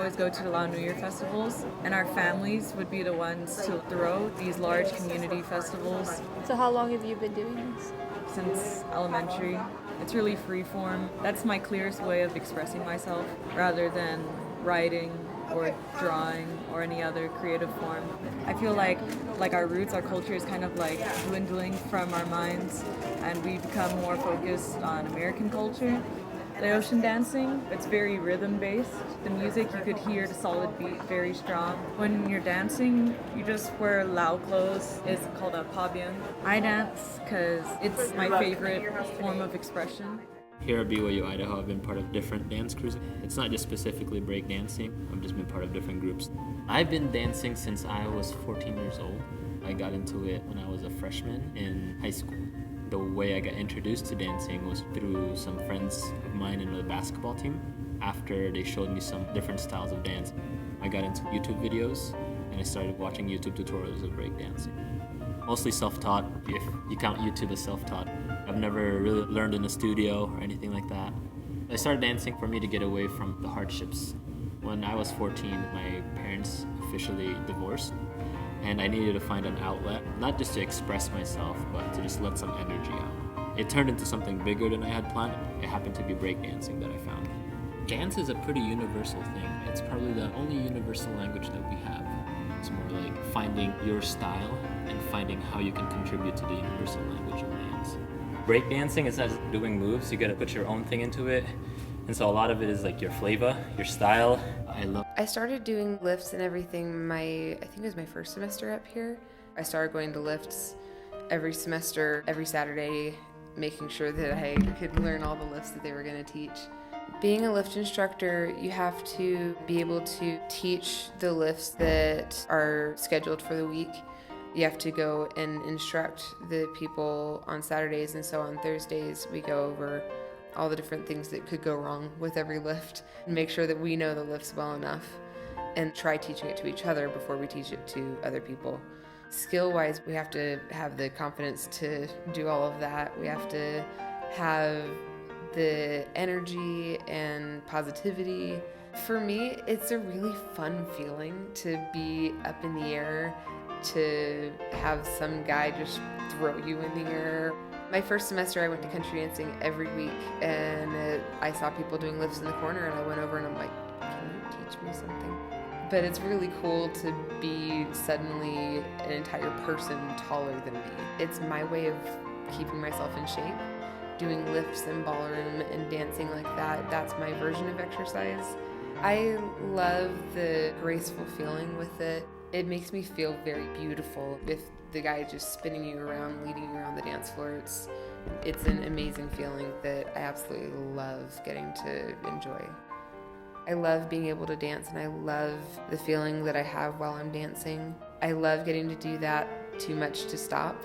always go to the Lao New Year festivals, and our families would be the ones to throw these large community festivals So how long have you been doing this? since elementary. It's really free form. That's my clearest way of expressing myself rather than writing or drawing or any other creative form. I feel like our roots, our culture is kind of like dwindling from our minds and we become more focused on American culture. Laotian dancing, it's very rhythm based. The music, you could hear the solid beat very strong. When you're dancing, you just wear Lao clothes. It's called a pabian. I dance because it's my favorite form of expression. Here at BYU Idaho, I've been part of different dance crews. It's not just specifically break dancing, I've just been part of different groups. I've been dancing since I was 14 years old. I got into it when I was a freshman in high school. The way I got introduced to dancing was through some friends of mine in the basketball team. After they showed me some different styles of dance, I got into YouTube videos and I started watching YouTube tutorials of break dancing. Mostly self-taught, if you count YouTube as self-taught. I've never really learned in a studio or anything like that. I started dancing for me to get away from the hardships. When I was 14, my parents officially divorced, and I needed to find an outlet, not just to express myself, but to just let some energy out. It turned into something bigger than I had planned. It happened to be breakdancing that I found. Dance is a pretty universal thing. It's probably the only universal language that we have. It's more like finding your style and finding how you can contribute to the universal language of dance. Breakdancing is not just doing moves, you gotta put your own thing into it. And so a lot of it is like your flavor, your style. I started doing lifts and everything I think it was my first semester up here. I started going to lifts every semester, every Saturday, making sure that I could learn all the lifts that they were gonna teach. Being a lift instructor, you have to be able to teach the lifts that are scheduled for the week. You have to go and instruct the people on Saturdays, and so on Thursdays we go over all the different things that could go wrong with every lift and make sure that we know the lifts well enough and try teaching it to each other before we teach it to other people. Skill-wise, we have to have the confidence to do all of that. We have to have the energy and positivity. For me, it's a really fun feeling to be up in the air, to have some guy just throw you in the air. My first semester I went to country dancing every week, and I saw people doing lifts in the corner, and I went over and I'm like, can you teach me something? But it's really cool to be suddenly an entire person taller than me. It's my way of keeping myself in shape. Doing lifts and ballroom and dancing like that, that's my version of exercise. I love the graceful feeling with it. It makes me feel very beautiful. If the guy is just spinning you around, leading you around the dance floor, it's an amazing feeling that I absolutely love getting to enjoy. I love being able to dance, and I love the feeling that I have while I'm dancing. I love getting to do that too much to stop.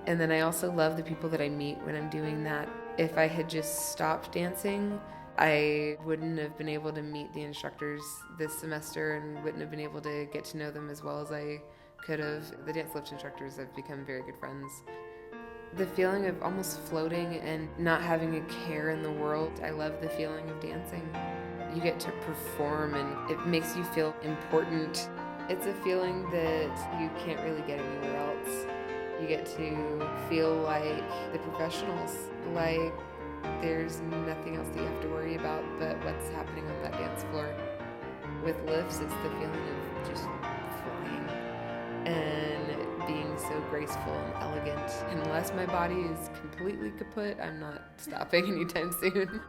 And then I also love the people that I meet when I'm doing that. If I had just stopped dancing, I wouldn't have been able to meet the instructors this semester and wouldn't have been able to get to know them as well as I could have. The dance lift instructors have become very good friends. The feeling of almost floating and not having a care in the world, I love the feeling of dancing. You get to perform and it makes you feel important. It's a feeling that you can't really get anywhere else. You get to feel like the professionals, like there's nothing else that you have to worry about but what's happening on that dance floor. With lifts, it's the feeling of just flying and being so graceful and elegant. Unless my body is completely kaput, I'm not stopping anytime soon.